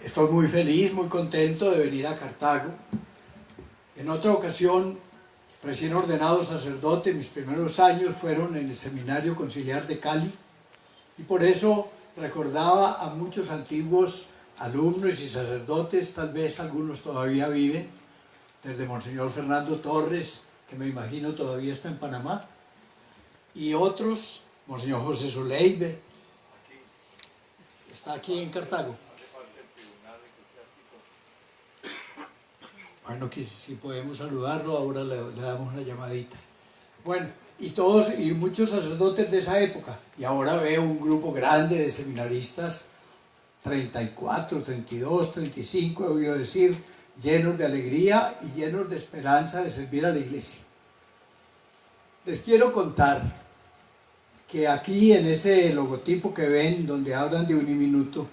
Estoy muy feliz, muy contento de venir a Cartago. En otra ocasión, recién ordenado sacerdote, mis primeros años fueron en el Seminario Conciliar de Cali, y por eso recordaba a muchos antiguos alumnos y sacerdotes, tal vez algunos todavía viven, desde Monseñor Fernando Torres, que me imagino todavía está en Panamá, y otros, Monseñor José Zuleibe, está aquí en Cartago. Bueno, que si podemos saludarlo, ahora le damos una llamadita. Bueno, y todos, y muchos sacerdotes de esa época, y ahora veo un grupo grande de seminaristas, 34, 32, 35, he oído decir, llenos de alegría y llenos de esperanza de servir a la iglesia. Les quiero contar que aquí en ese logotipo que ven, donde hablan de Uniminuto,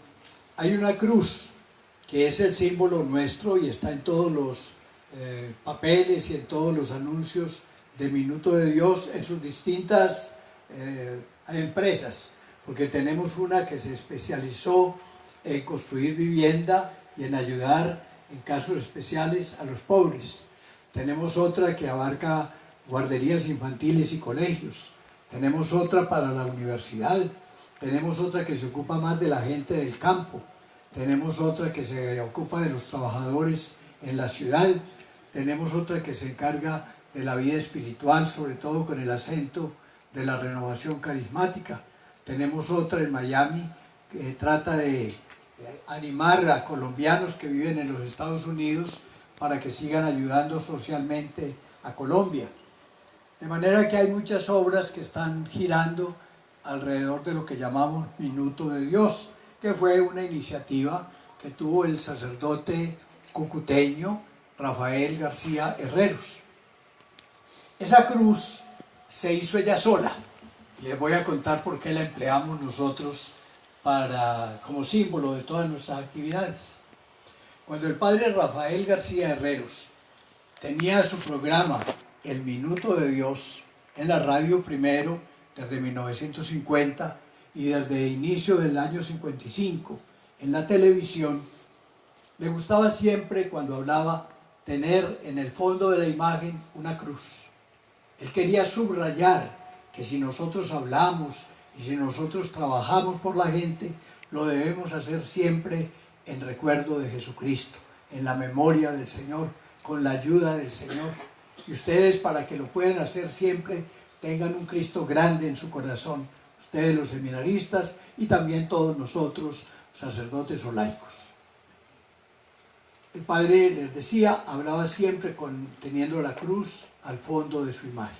hay una cruz, que es el símbolo nuestro y está en todos los papeles y en todos los anuncios de Minuto de Dios en sus distintas empresas, porque tenemos una que se especializó en construir vivienda y en ayudar en casos especiales a los pobres. Tenemos otra que abarca guarderías infantiles y colegios. Tenemos otra para la universidad. Tenemos otra que se ocupa más de la gente del campo. Tenemos otra que se ocupa de los trabajadores en la ciudad. Tenemos otra que se encarga de la vida espiritual, sobre todo con el acento de la renovación carismática. Tenemos otra en Miami que trata de animar a colombianos que viven en los Estados Unidos para que sigan ayudando socialmente a Colombia. De manera que hay muchas obras que están girando alrededor de lo que llamamos Minuto de Dios, que fue una iniciativa que tuvo el sacerdote cucuteño Rafael García Herreros. Esa cruz se hizo ella sola, y les voy a contar por qué la empleamos nosotros como símbolo de todas nuestras actividades. Cuando el padre Rafael García Herreros tenía su programa El Minuto de Dios en la radio primero, desde 1950, y desde el inicio del año 55 en la televisión, le gustaba siempre, cuando hablaba, tener en el fondo de la imagen una cruz. Él quería subrayar que si nosotros hablamos y si nosotros trabajamos por la gente, lo debemos hacer siempre en recuerdo de Jesucristo, en la memoria del Señor, con la ayuda del Señor. Y ustedes, para que lo puedan hacer siempre, tengan un Cristo grande en su corazón, ustedes los seminaristas y también todos nosotros, sacerdotes o laicos. El padre, les decía, hablaba siempre teniendo la cruz al fondo de su imagen.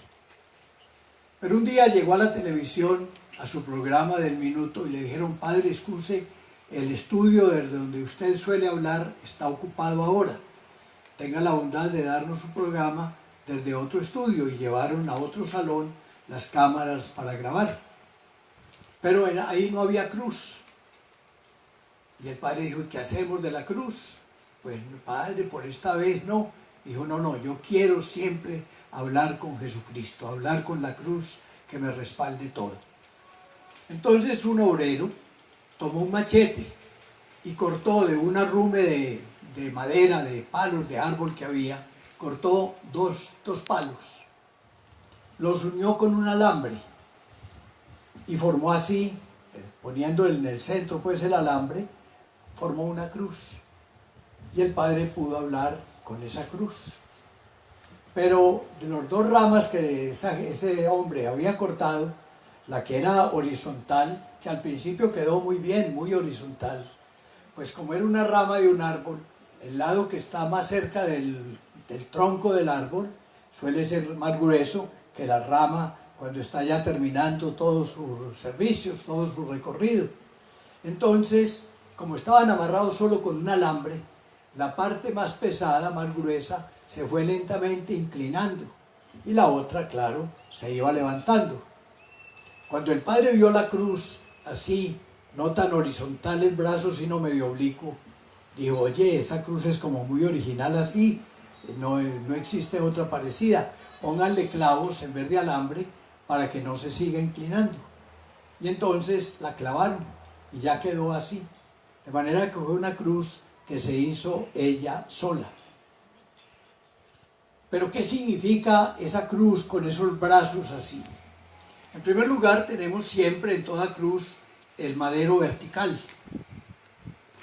Pero un día llegó a la televisión, a su programa del Minuto, y le dijeron: padre, excuse, el estudio desde donde usted suele hablar está ocupado ahora. Tenga la bondad de darnos su programa desde otro estudio, y llevaron a otro salón las cámaras para grabar. Pero ahí no había cruz. Y el padre dijo: ¿qué hacemos de la cruz? Pues padre, por esta vez no. Dijo: no, yo quiero siempre hablar con Jesucristo, hablar con la cruz que me respalde todo. Entonces un obrero tomó un machete y cortó de un arrume de madera, de palos de árbol que había, cortó dos palos, los unió con un alambre y formó así, poniendo en el centro pues el alambre, formó una cruz. Y el padre pudo hablar con esa cruz. Pero de las dos ramas que ese hombre había cortado, la que era horizontal, que al principio quedó muy bien, muy horizontal, pues como era una rama de un árbol, el lado que está más cerca del tronco del árbol suele ser más grueso que la rama cuando está ya terminando todos sus servicios, todo su recorrido. Entonces, como estaban amarrados solo con un alambre, la parte más pesada, más gruesa, se fue lentamente inclinando, y la otra, claro, se iba levantando. Cuando el padre vio la cruz así, no tan horizontal el brazo, sino medio oblicuo, dijo: oye, esa cruz es como muy original así, no existe otra parecida, pónganle clavos en vez de alambre para que no se siga inclinando. Y entonces la clavaron y ya quedó así. De manera que fue una cruz que se hizo ella sola. Pero ¿qué significa esa cruz con esos brazos así? En primer lugar, tenemos siempre en toda cruz el madero vertical.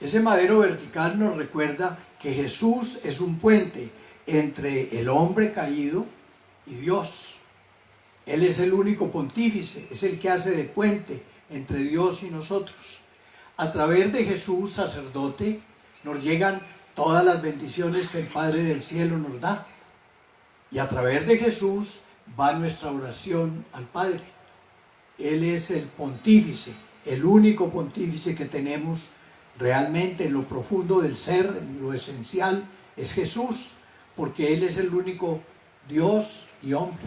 Ese madero vertical nos recuerda que Jesús es un puente entre el hombre caído y Dios. Él es el único pontífice, es el que hace de puente entre Dios y nosotros. A través de Jesús, sacerdote, nos llegan todas las bendiciones que el Padre del cielo nos da. Y a través de Jesús va nuestra oración al Padre. Él es el pontífice, el único pontífice que tenemos realmente en lo profundo del ser, en lo esencial, es Jesús, porque Él es el único Dios y hombre.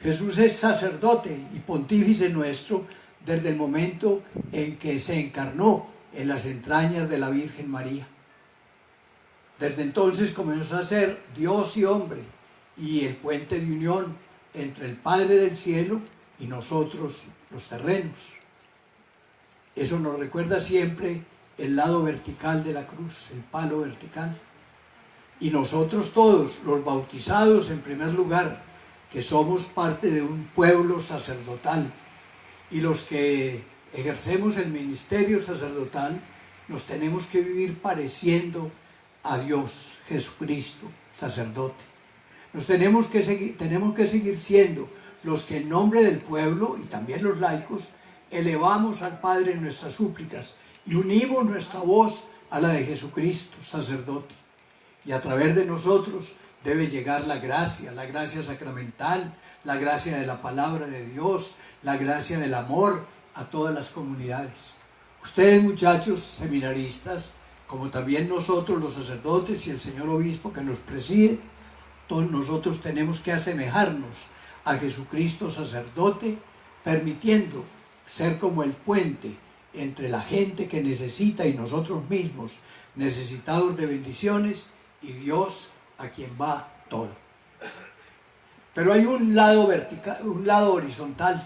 Jesús es sacerdote y pontífice nuestro desde el momento en que se encarnó en las entrañas de la Virgen María. Desde entonces comenzó a ser Dios y hombre y el puente de unión entre el Padre del cielo y nosotros los terrenos. Eso nos recuerda siempre el lado vertical de la cruz, el palo vertical. Y nosotros todos, los bautizados en primer lugar, que somos parte de un pueblo sacerdotal, y los que ejercemos el ministerio sacerdotal, nos tenemos que vivir pareciendo a Dios, Jesucristo, sacerdote. Tenemos que seguir siendo los que en nombre del pueblo, y también los laicos, elevamos al Padre nuestras súplicas y unimos nuestra voz a la de Jesucristo, sacerdote. Y a través de nosotros debe llegar la gracia sacramental, la gracia de la palabra de Dios, la gracia del amor a todas las comunidades. Ustedes, muchachos seminaristas, como también nosotros los sacerdotes y el señor obispo que nos preside, todos nosotros tenemos que asemejarnos a Jesucristo sacerdote, permitiendo ser como el puente entre la gente que necesita y nosotros mismos, necesitados de bendiciones, y Dios a quien va todo. Pero hay un lado vertical, un lado horizontal,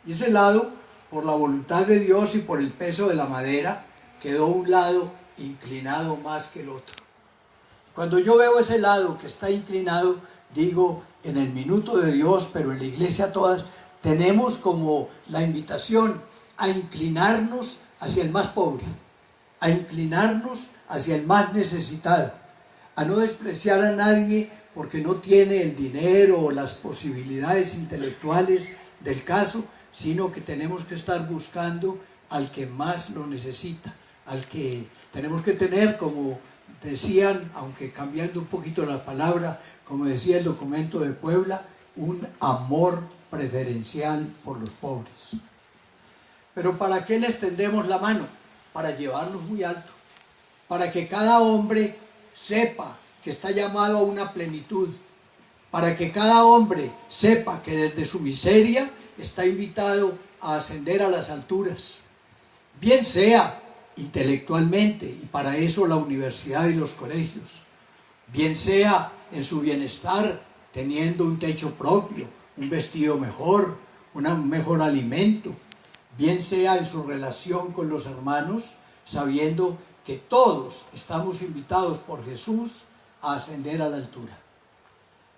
y ese lado, por la voluntad de Dios y por el peso de la madera, quedó un lado inclinado más que el otro. Cuando yo veo ese lado que está inclinado, digo, en el minuto de Dios, pero en la iglesia todas, tenemos como la invitación a inclinarnos hacia el más pobre, a inclinarnos hacia el más necesitado, a no despreciar a nadie porque no tiene el dinero o las posibilidades intelectuales del caso, sino que tenemos que estar buscando al que más lo necesita, al que tenemos que tener, como decían, aunque cambiando un poquito la palabra, como decía el documento de Puebla, un amor preferencial por los pobres. Pero ¿para qué les tendemos la mano? Para llevarlos muy alto, para que cada hombre sepa que está llamado a una plenitud, para que cada hombre sepa que desde su miseria está invitado a ascender a las alturas, bien sea intelectualmente, y para eso la universidad y los colegios, bien sea en su bienestar, teniendo un techo propio, un vestido mejor, un mejor alimento, bien sea en su relación con los hermanos, sabiendo que todos estamos invitados por Jesús a ascender a la altura.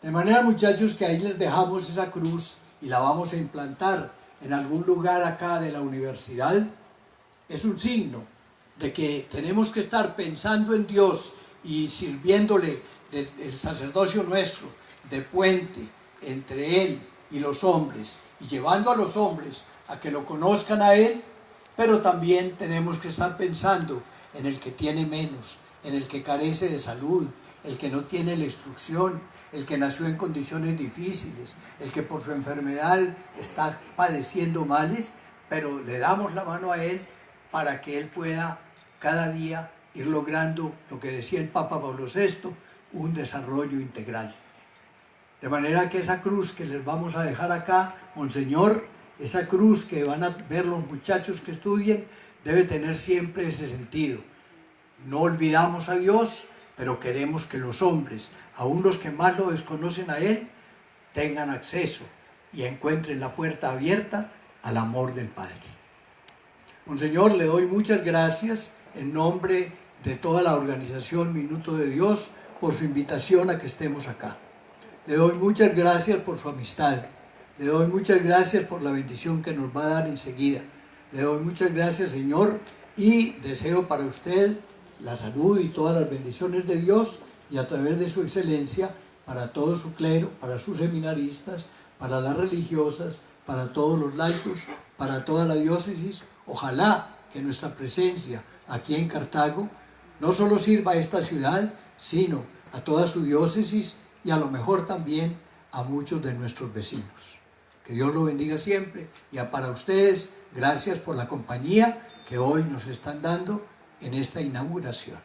De manera, muchachos, que ahí les dejamos esa cruz y la vamos a implantar en algún lugar acá de la universidad. Es un signo de que tenemos que estar pensando en Dios y sirviéndole desde el sacerdocio nuestro de puente entre Él y los hombres, y llevando a los hombres a que lo conozcan a Él, pero también tenemos que estar pensando en el que tiene menos, en el que carece de salud, el que no tiene la instrucción, el que nació en condiciones difíciles, el que por su enfermedad está padeciendo males, pero le damos la mano a Él para que Él pueda cada día ir logrando lo que decía el Papa Pablo VI, un desarrollo integral. De manera que esa cruz que les vamos a dejar acá, Monseñor, esa cruz que van a ver los muchachos que estudien, debe tener siempre ese sentido. No olvidamos a Dios, pero queremos que los hombres, aun los que más lo desconocen a Él, tengan acceso y encuentren la puerta abierta al amor del Padre. Monseñor, le doy muchas gracias en nombre de toda la organización Minuto de Dios, por su invitación a que estemos acá. Le doy muchas gracias por su amistad. Le doy muchas gracias por la bendición que nos va a dar enseguida. Le doy muchas gracias, Señor, y deseo para usted la salud y todas las bendiciones de Dios, y a través de su excelencia, para todo su clero, para sus seminaristas, para las religiosas, para todos los laicos, para toda la diócesis. Ojalá que nuestra presencia aquí en Cartago no solo sirva a esta ciudad, sino a toda su diócesis y a lo mejor también a muchos de nuestros vecinos. Que Dios lo bendiga siempre, y para ustedes, gracias por la compañía que hoy nos están dando en esta inauguración.